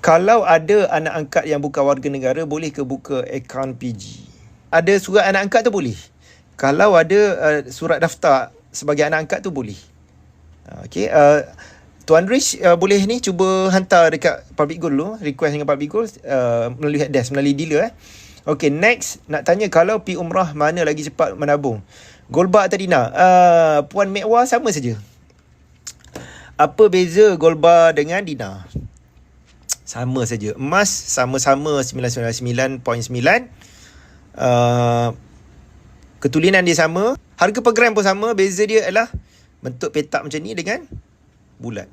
Kalau ada anak angkat yang bukan warga negara, boleh ke buka akaun PG? Ada surat anak angkat tu boleh. Kalau ada surat daftar sebagai anak angkat tu boleh. Okey, Tuan Rish boleh ni cuba hantar dekat Public Gold dulu, request dengan Public Gold melalui headdesk, melalui dealer. Okey, next nak tanya, kalau pi umrah mana lagi cepat menabung? Goldbar atau Dina? Puan Mekwa sama saja. Apa beza Goldbar dengan Dina? Sama saja. Emas sama-sama 999.9. Ketulinan dia sama. Harga per gram pun sama. Beza dia adalah bentuk petak macam ni dengan bulat.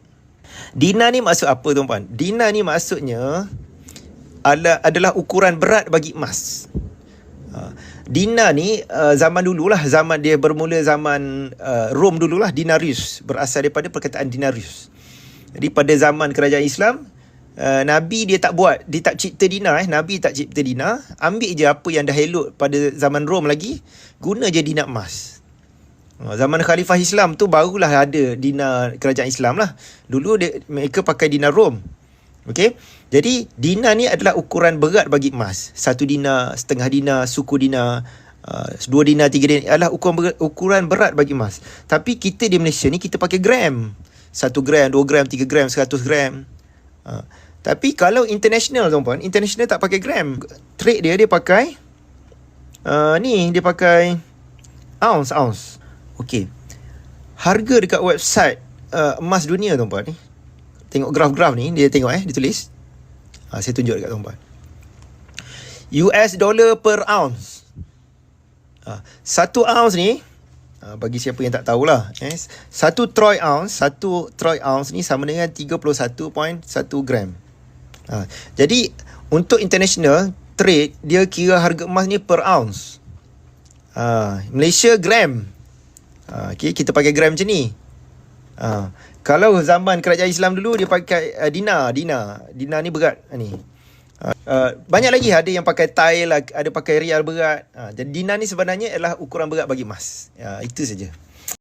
Dina ni maksud apa tuan-puan? Dina ni maksudnya adalah ukuran berat bagi emas. Dina ni zaman dululah, zaman dia bermula zaman Rom dululah, dinarius, berasal daripada perkataan dinarius. Jadi pada zaman kerajaan Islam, Nabi dia tak cipta dinar. Nabi tak cipta dinar. Ambil je apa yang dah elok pada zaman Rom lagi, guna je dinar emas. Zaman Khalifah Islam tu barulah ada dinar kerajaan Islam lah. Dulu mereka pakai dinar Rom. Okey. Jadi dinar ni adalah ukuran berat bagi emas. 1 dinar, setengah dinar, suku dinar, 2 dinar, 3 dinar adalah ukuran berat bagi emas. Tapi kita di Malaysia ni kita pakai gram. 1 gram, 2 gram, 3 gram, 100 gram. Tapi kalau international tuan-puan, international tak pakai gram. Trade dia pakai dia pakai ounce. Okey. Harga dekat website emas dunia tuan-puan ni. Tengok graf-graf ni, dia tengok dia tulis. Saya tunjuk dekat tuan-puan. US dollar per ounce. 1 ounce ni, bagi siapa yang tak tahulah, 1 troy ounce ni sama dengan 31.1 gram. Jadi untuk international trade, dia kira harga emas ni per ounce. Malaysia gram. Okay, kita pakai gram macam ni. Kalau zaman kerajaan Islam dulu, dia pakai dinar ni berat ni. Banyak lagi, ada yang pakai tile, ada pakai rial berat. Jadi dinar ni sebenarnya adalah ukuran berat bagi emas. Itu saja.